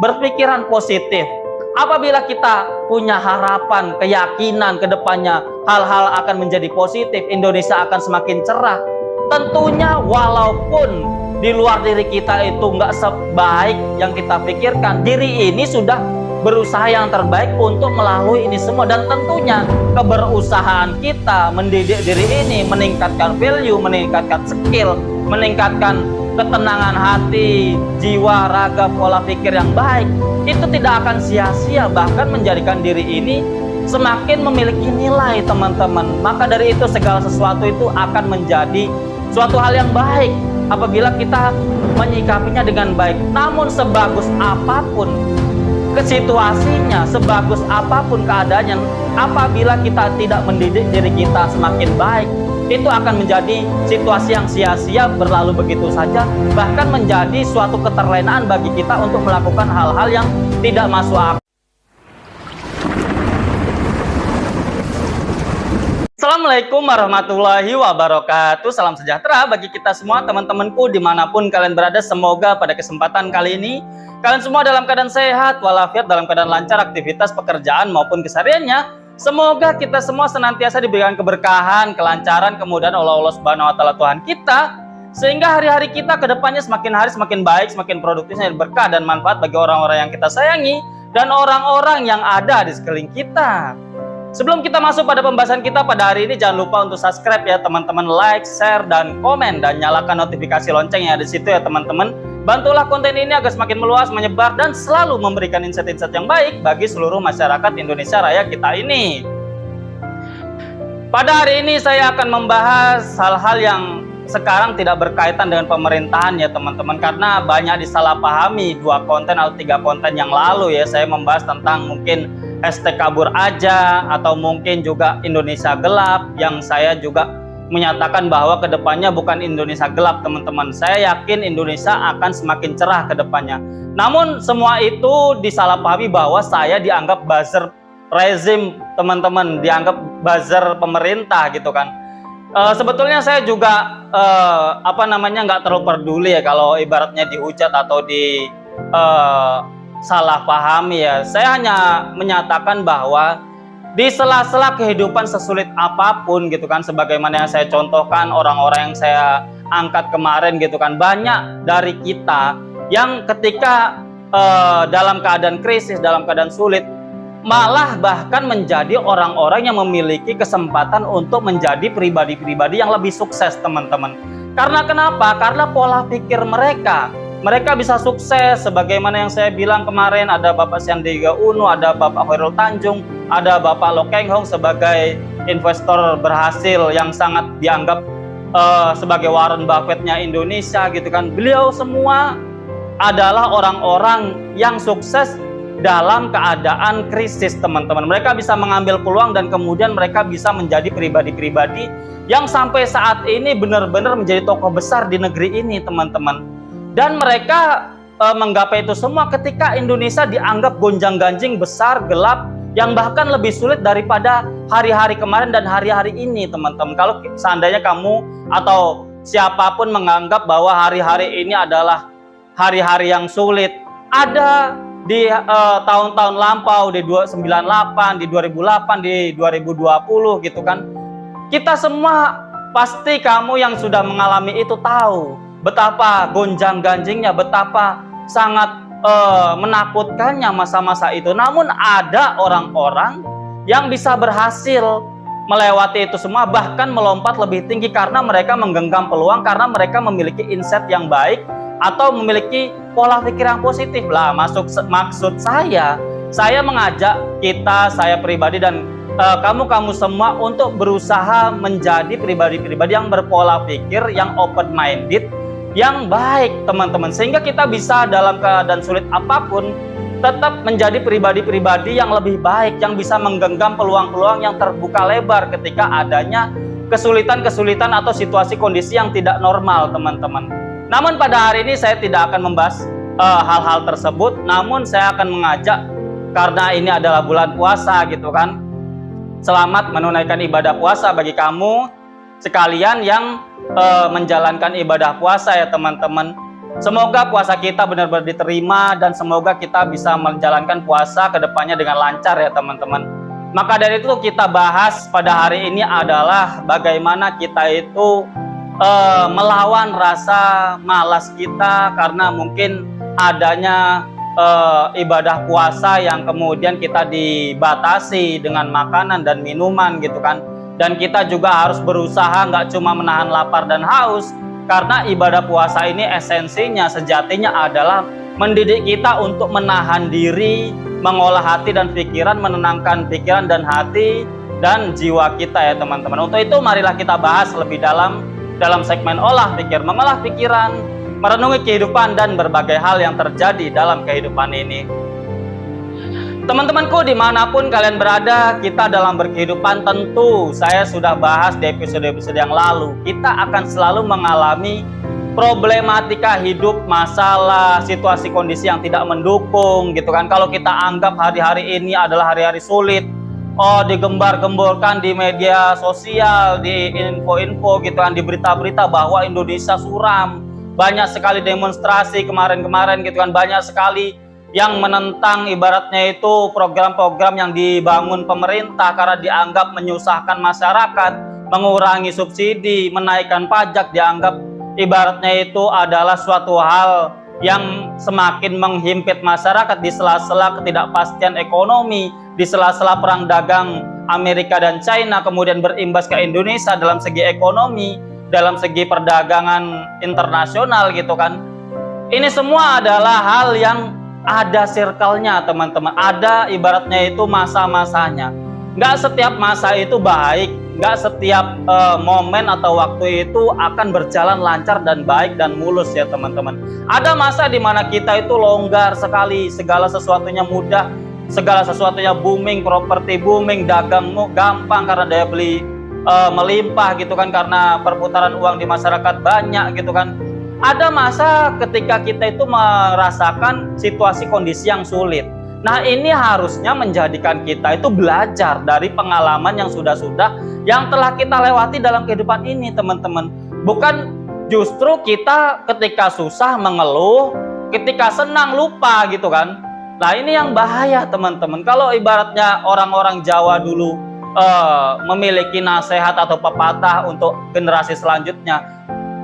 berpikiran positif. Apabila kita punya harapan, keyakinan ke depannya hal-hal akan menjadi positif, Indonesia akan semakin cerah. Tentunya walaupun di luar diri kita itu nggak sebaik yang kita pikirkan, diri ini sudah berusaha yang terbaik untuk melalui ini semua. Dan tentunya keberusahaan kita mendidik diri ini, meningkatkan value, meningkatkan skill, meningkatkan ketenangan hati, jiwa, raga, pola pikir yang baik, itu tidak akan sia-sia, bahkan menjadikan diri ini semakin memiliki nilai, teman-teman. Maka dari itu segala sesuatu itu akan menjadi suatu hal yang baik apabila kita menyikapinya dengan baik. Namun sebagus apapun situasinya, sebagus apapun keadaannya, apabila kita tidak mendidik diri kita semakin baik, itu akan menjadi situasi yang sia-sia, berlalu begitu saja, bahkan menjadi suatu keterlenaan bagi kita untuk melakukan hal-hal yang tidak masuk akal. Assalamualaikum warahmatullahi wabarakatuh. Salam sejahtera bagi kita semua, teman-temanku dimanapun kalian berada. Semoga pada kesempatan kali ini kalian semua dalam keadaan sehat walafiat, dalam keadaan lancar aktivitas pekerjaan maupun kesehariannya. Semoga kita semua senantiasa diberikan keberkahan, kelancaran, kemudahan oleh Allah Subhanahu wa Ta'ala Tuhan kita, sehingga hari-hari kita ke depannya semakin hari semakin baik, semakin produktif, semakin berkah dan manfaat bagi orang-orang yang kita sayangi dan orang-orang yang ada di sekeliling kita. Sebelum kita masuk pada pembahasan kita pada hari ini, jangan lupa untuk subscribe ya teman-teman, like, share, dan komen, dan nyalakan notifikasi lonceng yang ada di situ ya teman-teman. Bantulah konten ini agar semakin meluas, menyebar, dan selalu memberikan insight-insight yang baik bagi seluruh masyarakat Indonesia Raya kita ini. Pada hari ini saya akan membahas hal-hal yang sekarang tidak berkaitan dengan pemerintahan ya teman-teman, karena banyak disalahpahami 2 konten atau 3 konten yang lalu ya. Saya membahas tentang mungkin hashtag kabur aja, atau mungkin juga Indonesia gelap, yang saya juga menyatakan bahwa kedepannya bukan Indonesia gelap teman-teman. Saya yakin Indonesia akan semakin cerah ke depannya. Namun semua itu disalahpahami bahwa saya dianggap buzzer rezim teman-teman, dianggap buzzer pemerintah gitu kan. Sebetulnya saya juga nggak terlalu peduli ya kalau ibaratnya dihujat atau di salah pahami ya. Saya hanya menyatakan bahwa di sela-sela kehidupan sesulit apapun gitu kan, sebagaimana yang saya contohkan orang-orang yang saya angkat kemarin gitu kan, banyak dari kita yang ketika dalam keadaan krisis, dalam keadaan sulit, malah bahkan menjadi orang-orang yang memiliki kesempatan untuk menjadi pribadi-pribadi yang lebih sukses teman-teman. Karena kenapa? Karena pola pikir mereka bisa sukses, sebagaimana yang saya bilang kemarin, ada Bapak Sandiaga Uno, ada Bapak Khairul Tanjung, ada Bapak Lo Keng Hong sebagai investor berhasil yang sangat dianggap sebagai Warren Buffett-nya Indonesia gitu kan. Beliau semua adalah orang-orang yang sukses dalam keadaan krisis teman-teman. Mereka bisa mengambil peluang dan kemudian mereka bisa menjadi pribadi-pribadi yang sampai saat ini benar-benar menjadi tokoh besar di negeri ini teman-teman. Dan mereka menggapai itu semua ketika Indonesia dianggap gonjang-ganjing, besar, gelap, yang bahkan lebih sulit daripada hari-hari kemarin dan hari-hari ini teman-teman. Kalau seandainya kamu atau siapapun menganggap bahwa hari-hari ini adalah hari-hari yang sulit, ada di tahun-tahun lampau, di 98, di 2008, di 2020 gitu kan. Kita semua pasti, kamu yang sudah mengalami itu tahu betapa gonjang-ganjingnya, betapa sangat menakutkannya masa-masa itu. Namun ada orang-orang yang bisa berhasil melewati itu semua, bahkan melompat lebih tinggi karena mereka menggenggam peluang, karena mereka memiliki insight yang baik atau memiliki pola pikir yang positif lah. Maksud saya mengajak kita, saya pribadi dan kamu semua untuk berusaha menjadi pribadi-pribadi yang berpola pikir, yang open minded, yang baik teman-teman, sehingga kita bisa dalam keadaan sulit apapun tetap menjadi pribadi-pribadi yang lebih baik, yang bisa menggenggam peluang-peluang yang terbuka lebar ketika adanya kesulitan-kesulitan atau situasi kondisi yang tidak normal teman-teman. Namun pada hari ini saya tidak akan membahas hal-hal tersebut, namun saya akan mengajak, karena ini adalah bulan puasa gitu kan, selamat menunaikan ibadah puasa bagi kamu sekalian yang menjalankan ibadah puasa ya teman-teman. Semoga puasa kita benar-benar diterima dan semoga kita bisa menjalankan puasa ke depannya dengan lancar ya teman-teman. Maka dari itu kita bahas pada hari ini adalah bagaimana kita itu melawan rasa malas kita karena mungkin adanya ibadah puasa yang kemudian kita dibatasi dengan makanan dan minuman gitu kan. Dan kita juga harus berusaha nggak cuma menahan lapar dan haus, karena ibadah puasa ini esensinya sejatinya adalah mendidik kita untuk menahan diri, mengolah hati dan pikiran, menenangkan pikiran dan hati dan jiwa kita ya teman-teman. Untuk itu marilah kita bahas lebih dalam segmen olah pikir, mengolah pikiran, merenungi kehidupan dan berbagai hal yang terjadi dalam kehidupan ini. Teman-temanku dimanapun kalian berada, kita dalam berkehidupan tentu saya sudah bahas di episode-episode yang lalu. Kita akan selalu mengalami problematika hidup, masalah, situasi kondisi yang tidak mendukung gitu kan. Kalau kita anggap hari-hari ini adalah hari-hari sulit, digembar-gemborkan di media sosial, di info-info gitu kan, di berita-berita bahwa Indonesia suram. Banyak sekali demonstrasi kemarin-kemarin gitu kan, banyak sekali yang menentang ibaratnya itu program-program yang dibangun pemerintah karena dianggap menyusahkan masyarakat, mengurangi subsidi, menaikkan pajak, dianggap ibaratnya itu adalah suatu hal yang semakin menghimpit masyarakat di sela-sela ketidakpastian ekonomi, di sela-sela perang dagang Amerika dan China kemudian berimbas ke Indonesia dalam segi ekonomi, dalam segi perdagangan internasional gitu kan. Ini semua adalah hal yang ada circle-nya teman-teman, ada ibaratnya itu masa-masanya. Nggak setiap masa itu baik, nggak setiap momen atau waktu itu akan berjalan lancar dan baik dan mulus ya teman-teman. Ada masa di mana kita itu longgar sekali, segala sesuatunya mudah, segala sesuatunya booming, properti booming, dagang gampang karena daya beli melimpah gitu kan, karena perputaran uang di masyarakat banyak gitu kan. Ada masa ketika kita itu merasakan situasi kondisi yang sulit. Nah ini harusnya menjadikan kita itu belajar dari pengalaman yang sudah-sudah yang telah kita lewati dalam kehidupan ini teman-teman. Bukan justru kita ketika susah mengeluh, ketika senang lupa gitu kan. Nah ini yang bahaya teman-teman. Kalau ibaratnya orang-orang Jawa dulu memiliki nasihat atau pepatah untuk generasi selanjutnya,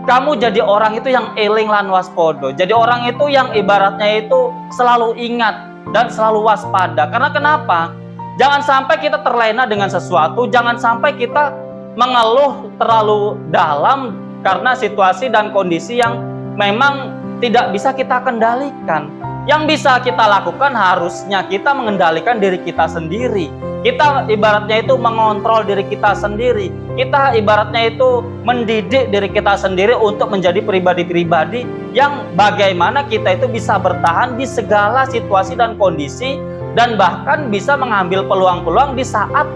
kamu jadi orang itu yang eling lan waspodo. Jadi orang itu yang ibaratnya itu selalu ingat dan selalu waspada. Karena kenapa? Jangan sampai kita terlena dengan sesuatu, jangan sampai kita mengeluh terlalu dalam karena situasi dan kondisi yang memang tidak bisa kita kendalikan. Yang bisa kita lakukan harusnya kita mengendalikan diri kita sendiri. Kita ibaratnya itu mengontrol diri kita sendiri. Kita ibaratnya itu mendidik diri kita sendiri untuk menjadi pribadi-pribadi yang bagaimana kita itu bisa bertahan di segala situasi dan kondisi, dan bahkan bisa mengambil peluang-peluang di saat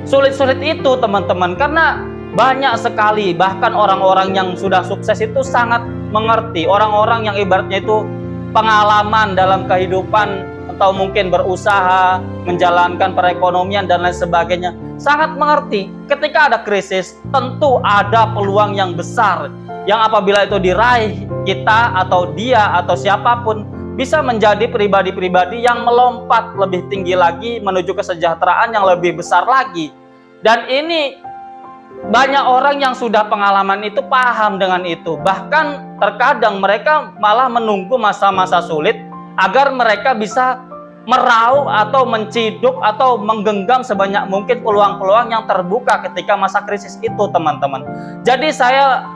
sulit-sulit itu teman-teman. Karena banyak sekali bahkan orang-orang yang sudah sukses itu sangat mengerti, orang-orang yang ibaratnya itu pengalaman dalam kehidupan atau mungkin berusaha menjalankan perekonomian dan lain sebagainya, sangat mengerti ketika ada krisis tentu ada peluang yang besar yang apabila itu diraih, kita atau dia atau siapapun bisa menjadi pribadi-pribadi yang melompat lebih tinggi lagi menuju kesejahteraan yang lebih besar lagi. Dan ini banyak orang yang sudah pengalaman itu paham dengan itu. Bahkan terkadang mereka malah menunggu masa-masa sulit agar mereka bisa meraup atau menciduk atau menggenggam sebanyak mungkin peluang-peluang yang terbuka ketika masa krisis itu teman-teman. Jadi saya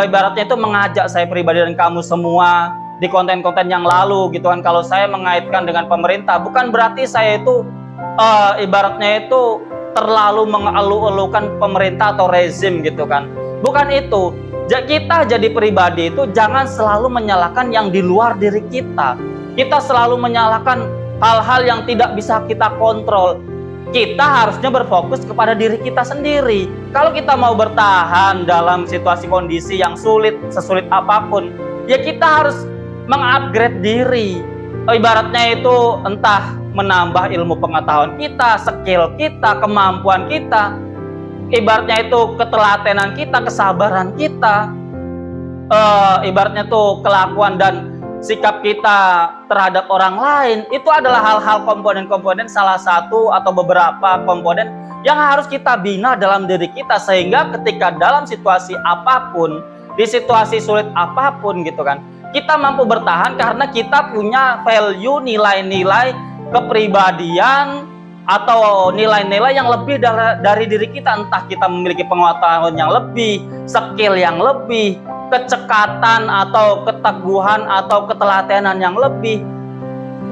ibaratnya itu mengajak saya pribadi dan kamu semua di konten-konten yang lalu gitu kan, kalau saya mengaitkan dengan pemerintah bukan berarti saya itu ibaratnya itu terlalu mengeluh-elukan pemerintah atau rezim gitu kan. Bukan itu. Kita jadi pribadi itu jangan selalu menyalahkan yang di luar diri kita. Kita selalu menyalahkan hal-hal yang tidak bisa kita kontrol. Kita harusnya berfokus kepada diri kita sendiri. Kalau kita mau bertahan dalam situasi kondisi yang sulit, sesulit apapun, ya kita harus mengupgrade diri. Ibaratnya itu entah menambah ilmu pengetahuan kita, skill kita, kemampuan kita, ibaratnya itu ketelatenan kita, kesabaran kita, ibaratnya tuh kelakuan dan sikap kita terhadap orang lain, itu adalah hal-hal komponen-komponen, salah satu atau beberapa komponen yang harus kita bina dalam diri kita, sehingga ketika dalam situasi apapun, di situasi sulit apapun gitu kan, kita mampu bertahan karena kita punya value, nilai-nilai kepribadian atau nilai-nilai yang lebih dari diri kita. Entah kita memiliki pengetahuan yang lebih, skill yang lebih, kecekatan atau keteguhan atau ketelatenan yang lebih.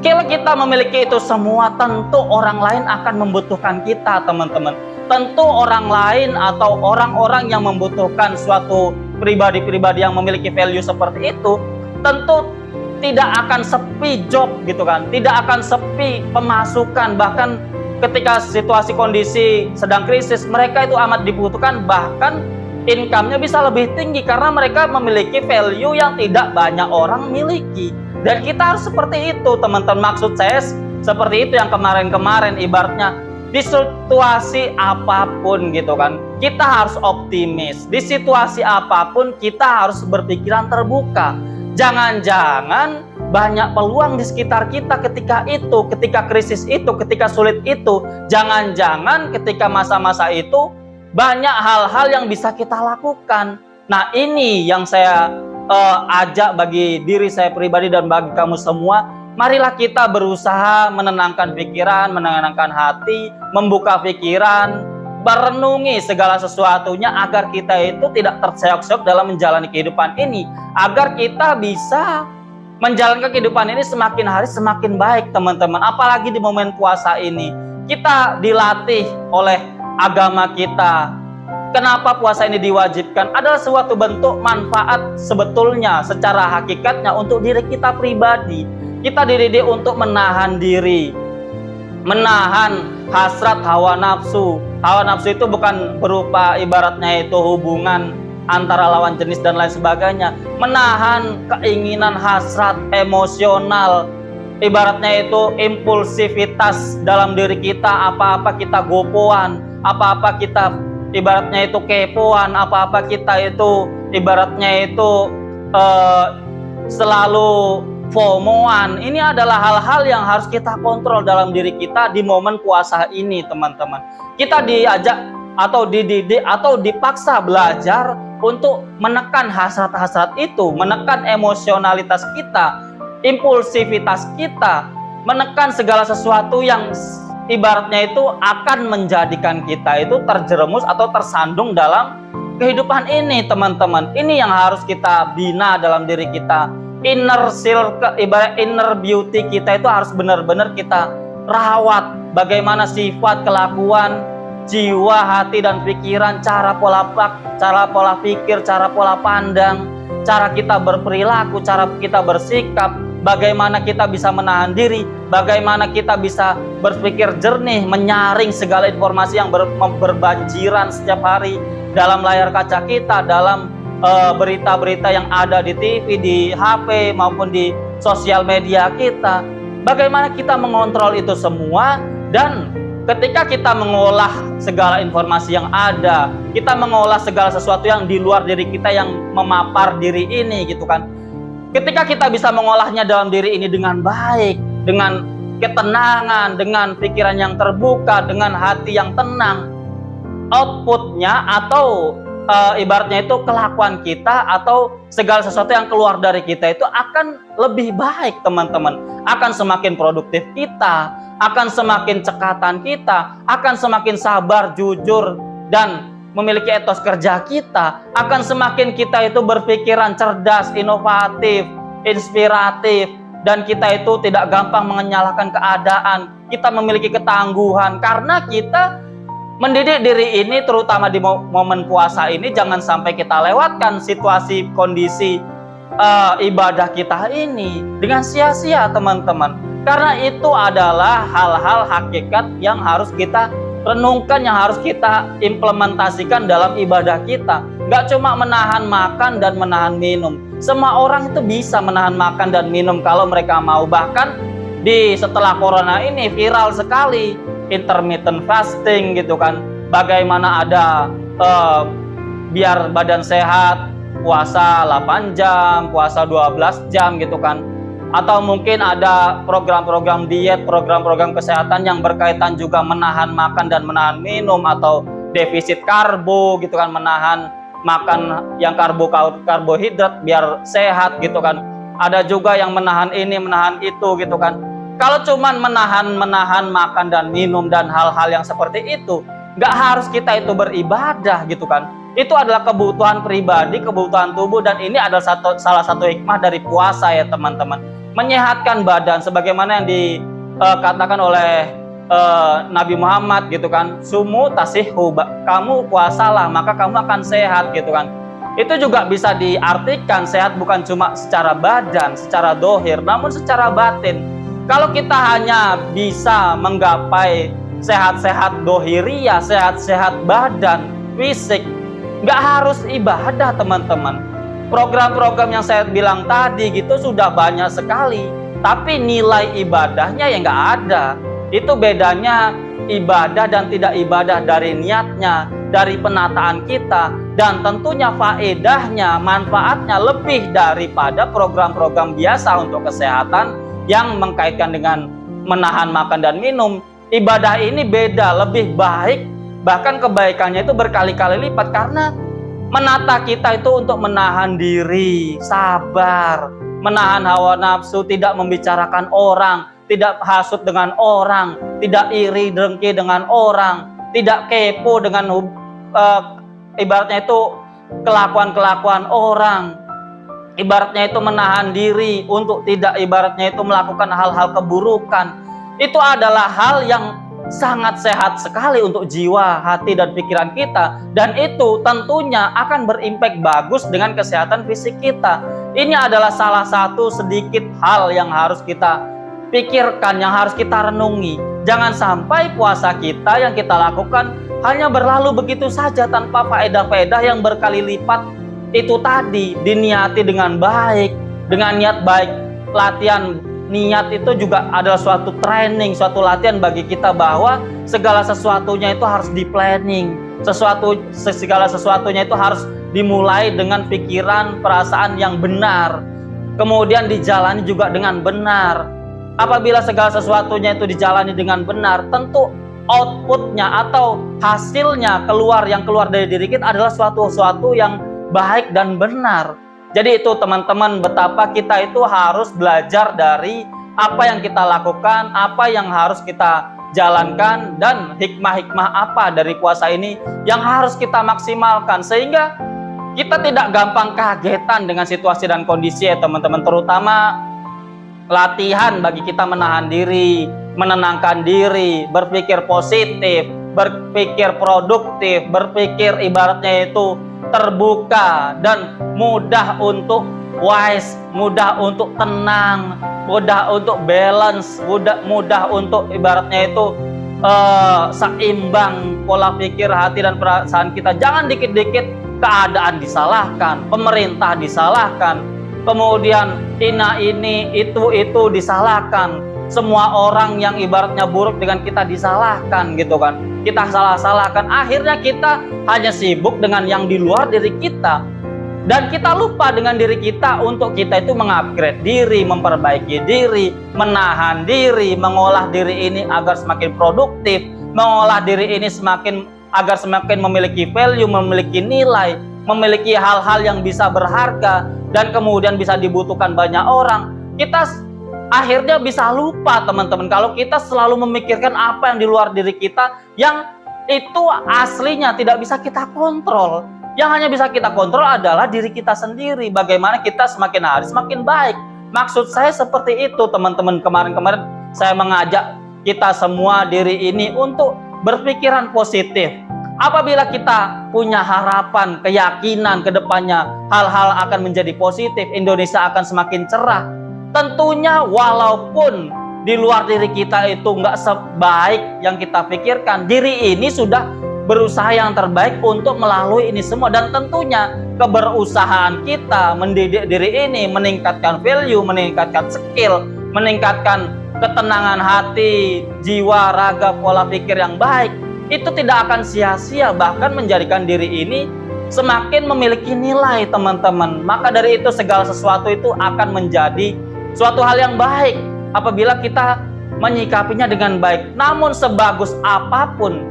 Kalau kita memiliki itu semua, tentu orang lain akan membutuhkan kita, teman-teman. Tentu orang lain atau orang-orang yang membutuhkan suatu pribadi-pribadi yang memiliki value seperti itu, tentu tidak akan sepi job gitu kan, tidak akan sepi pemasukan. Bahkan ketika situasi kondisi sedang krisis, mereka itu amat dibutuhkan, bahkan income-nya bisa lebih tinggi karena mereka memiliki value yang tidak banyak orang miliki. Dan kita harus seperti itu, teman-teman. Maksud saya seperti itu yang kemarin-kemarin, ibaratnya di situasi apapun gitu kan, kita harus optimis. Di situasi apapun kita harus berpikiran terbuka. Jangan-jangan banyak peluang di sekitar kita ketika itu, ketika krisis itu, ketika sulit itu. Jangan-jangan ketika masa-masa itu banyak hal-hal yang bisa kita lakukan. Nah, ini yang saya ajak bagi diri saya pribadi dan bagi kamu semua. Marilah kita berusaha menenangkan pikiran, menenangkan hati, membuka pikiran, merenungi segala sesuatunya agar kita itu tidak terseok-seok dalam menjalani kehidupan ini, agar kita bisa menjalankan kehidupan ini semakin hari semakin baik, teman-teman. Apalagi di momen puasa ini, kita dilatih oleh agama kita. Kenapa puasa ini diwajibkan? Adalah suatu bentuk manfaat sebetulnya secara hakikatnya untuk diri kita pribadi. Kita dididik untuk menahan diri, menahan hasrat hawa nafsu. Hawa nafsu itu bukan berupa ibaratnya itu hubungan antara lawan jenis dan lain sebagainya. Menahan keinginan, hasrat emosional, ibaratnya itu impulsivitas dalam diri kita. Apa-apa kita gopoan, apa-apa kita ibaratnya itu kepoan, apa-apa kita itu ibaratnya itu selalu FOMO-an. Ini adalah hal-hal yang harus kita kontrol dalam diri kita di momen puasa ini, teman-teman. Kita diajak atau dididik atau dipaksa belajar untuk menekan hasrat-hasrat itu, menekan emosionalitas kita, impulsivitas kita, menekan segala sesuatu yang ibaratnya itu akan menjadikan kita itu terjerumus atau tersandung dalam kehidupan ini, teman-teman. Ini yang harus kita bina dalam diri kita. Inner circle, ibarat inner beauty kita itu harus benar-benar kita rawat. Bagaimana sifat, kelakuan, jiwa, hati, dan pikiran, cara pola pikir, cara pola pandang, cara kita berperilaku, cara kita bersikap, bagaimana kita bisa menahan diri, bagaimana kita bisa berpikir jernih, menyaring segala informasi yang berbanjiran setiap hari dalam layar kaca kita, dalam berita-berita yang ada di TV, di HP, maupun di sosial media kita. Bagaimana kita mengontrol itu semua, dan ketika kita mengolah segala informasi yang ada, kita mengolah segala sesuatu yang di luar diri kita yang memapar diri ini gitu kan. Ketika kita bisa mengolahnya dalam diri ini dengan baik, dengan ketenangan, dengan pikiran yang terbuka, dengan hati yang tenang, outputnya atau ibaratnya itu kelakuan kita atau segala sesuatu yang keluar dari kita itu akan lebih baik, teman-teman. Akan semakin produktif kita, akan semakin cekatan kita, akan semakin sabar, jujur, dan memiliki etos kerja kita. Akan semakin kita itu berpikiran cerdas, inovatif, inspiratif, dan kita itu tidak gampang menyalahkan keadaan. Kita memiliki ketangguhan karena kita mendidik diri ini, terutama di momen puasa ini. Jangan sampai kita lewatkan situasi kondisi ibadah kita ini dengan sia-sia, teman-teman. Karena itu adalah hal-hal hakikat yang harus kita renungkan, yang harus kita implementasikan dalam ibadah kita. Gak cuma menahan makan dan menahan minum. Semua orang itu bisa menahan makan dan minum kalau mereka mau. Bahkan setelah corona ini viral sekali intermittent fasting gitu kan. Bagaimana ada biar badan sehat, puasa 8 jam, puasa 12 jam gitu kan. Atau mungkin ada program-program diet, program-program kesehatan yang berkaitan juga menahan makan dan menahan minum, atau defisit karbo gitu kan, menahan makan yang karbohidrat biar sehat gitu kan. Ada juga yang menahan ini, menahan itu gitu kan. Kalau cuman menahan makan dan minum dan hal-hal yang seperti itu, nggak harus kita itu beribadah gitu kan. Itu adalah kebutuhan pribadi, kebutuhan tubuh, dan ini adalah salah satu hikmah dari puasa ya teman-teman. Menyehatkan badan sebagaimana yang dikatakan oleh Nabi Muhammad gitu kan, sumu tasihhu, kamu puasalah maka kamu akan sehat gitu kan. Itu juga bisa diartikan sehat bukan cuma secara badan, secara dohir, namun secara batin. Kalau kita hanya bisa menggapai sehat-sehat dohiriyah, sehat-sehat badan, fisik, nggak harus ibadah teman-teman. Program-program yang saya bilang tadi gitu sudah banyak sekali, tapi nilai ibadahnya ya nggak ada. Itu bedanya ibadah dan tidak ibadah dari niatnya, dari penataan kita, dan tentunya faedahnya, manfaatnya lebih daripada program-program biasa untuk kesehatan yang mengkaitkan dengan menahan makan dan minum. Ibadah ini beda, lebih baik, bahkan kebaikannya itu berkali-kali lipat, karena menata kita itu untuk menahan diri, sabar, menahan hawa nafsu, tidak membicarakan orang, tidak hasut dengan orang, tidak iri dengki dengan orang, tidak kepo dengan ibaratnya itu kelakuan-kelakuan orang. Ibaratnya itu menahan diri untuk tidak ibaratnya itu melakukan hal-hal keburukan. Itu adalah hal yang sangat sehat sekali untuk jiwa, hati, dan pikiran kita, dan itu tentunya akan berimpak bagus dengan kesehatan fisik kita. Ini adalah salah satu sedikit hal yang harus kita pikirkan, yang harus kita renungi. Jangan sampai puasa kita yang kita lakukan hanya berlalu begitu saja tanpa faedah-faedah yang berkali lipat. Itu tadi diniati dengan baik, dengan niat baik. Latihan niat itu juga adalah suatu training, suatu latihan bagi kita bahwa segala sesuatunya itu harus di planning. Segala sesuatunya itu harus dimulai dengan pikiran, perasaan yang benar, kemudian dijalani juga dengan benar. Apabila segala sesuatunya itu dijalani dengan benar, tentu outputnya atau hasilnya yang keluar dari diri kita adalah sesuatu yang baik dan benar. Jadi itu teman-teman, betapa kita itu harus belajar dari apa yang kita lakukan, apa yang harus kita jalankan, dan hikmah-hikmah apa dari puasa ini yang harus kita maksimalkan, sehingga kita tidak gampang kagetan dengan situasi dan kondisi ya teman-teman. Terutama latihan bagi kita menahan diri, menenangkan diri, berpikir positif, berpikir produktif, berpikir ibaratnya itu terbuka dan mudah untuk wise, mudah untuk tenang, mudah untuk balance, mudah untuk ibaratnya itu seimbang pola pikir, hati, dan perasaan kita. Jangan dikit-dikit keadaan disalahkan, pemerintah disalahkan, kemudian ini itu disalahkan, semua orang yang ibaratnya buruk dengan kita disalahkan gitu kan. Kita salah-salahkan, akhirnya kita hanya sibuk dengan yang di luar diri kita, dan kita lupa dengan diri kita untuk kita itu mengupgrade diri, memperbaiki diri, menahan diri, mengolah diri ini agar semakin produktif, mengolah diri ini agar semakin memiliki value, memiliki nilai, memiliki hal-hal yang bisa berharga dan kemudian bisa dibutuhkan banyak orang. Kita akhirnya bisa lupa teman-teman kalau kita selalu memikirkan apa yang di luar diri kita, yang itu aslinya tidak bisa kita kontrol. Yang hanya bisa kita kontrol adalah diri kita sendiri. Bagaimana kita semakin hari semakin baik. Maksud saya seperti itu teman-teman. Kemarin saya mengajak kita semua diri ini untuk berpikiran positif. Apabila kita punya harapan, keyakinan ke depannya hal-hal akan menjadi positif, Indonesia akan semakin cerah. Tentunya walaupun di luar diri kita itu nggak sebaik yang kita pikirkan, diri ini sudah berusaha yang terbaik untuk melalui ini semua. Dan tentunya keberusahaan kita mendidik diri ini, meningkatkan value, meningkatkan skill, meningkatkan ketenangan hati, jiwa, raga, pola pikir yang baik, itu tidak akan sia-sia, bahkan menjadikan diri ini semakin memiliki nilai, teman-teman. Maka dari itu segala sesuatu itu akan menjadi suatu hal yang baik apabila kita menyikapinya dengan baik. Namun sebagus apapun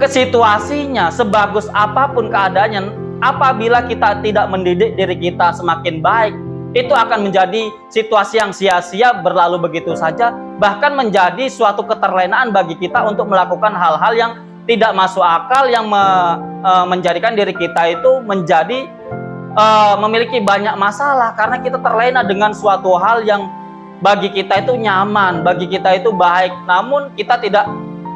situasinya, sebagus apapun keadaannya, apabila kita tidak mendidik diri kita semakin baik, itu akan menjadi situasi yang sia-sia, berlalu begitu saja, bahkan menjadi suatu keterlenaan bagi kita untuk melakukan hal-hal yang tidak masuk akal, yang menjadikan diri kita itu menjadi memiliki banyak masalah, karena kita terlena dengan suatu hal yang bagi kita itu nyaman, bagi kita itu baik, namun kita tidak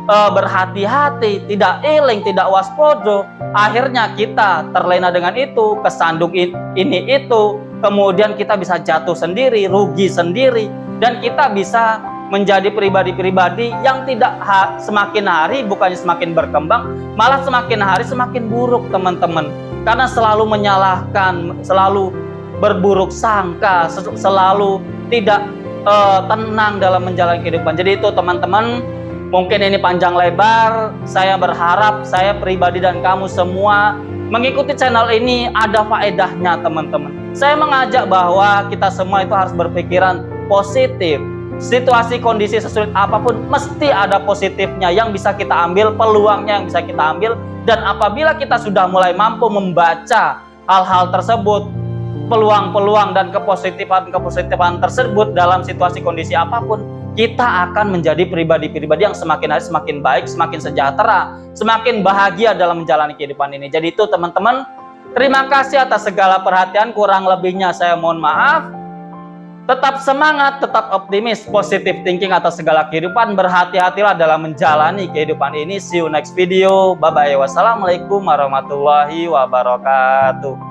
berhati-hati, tidak eling, tidak waspada. Akhirnya kita terlena dengan itu, kesandung ini itu, kemudian kita bisa jatuh sendiri, rugi sendiri, dan kita bisa menjadi pribadi-pribadi yang tidak semakin hari bukannya semakin berkembang, malah semakin hari semakin buruk, teman-teman. Karena selalu menyalahkan, selalu berburuk sangka, selalu tidak tenang dalam menjalani kehidupan. Jadi itu, teman-teman, mungkin ini panjang lebar. Saya berharap saya pribadi dan kamu semua mengikuti channel ini ada faedahnya, teman-teman. Saya mengajak bahwa kita semua itu harus berpikiran positif. Situasi kondisi sesulit apapun mesti ada positifnya yang bisa kita ambil, peluangnya yang bisa kita ambil. Dan apabila kita sudah mulai mampu membaca hal-hal tersebut, peluang-peluang dan kepositifan tersebut dalam situasi kondisi apapun, kita akan menjadi pribadi-pribadi yang semakin hari semakin baik, semakin sejahtera, semakin bahagia dalam menjalani kehidupan ini. Jadi itu, teman-teman, terima kasih atas segala perhatian. Kurang lebihnya saya mohon maaf. Tetap semangat, tetap optimis, positive thinking atas segala kehidupan. Berhati-hatilah dalam menjalani kehidupan ini. See you next video. Bye-bye. Wassalamualaikum warahmatullahi wabarakatuh.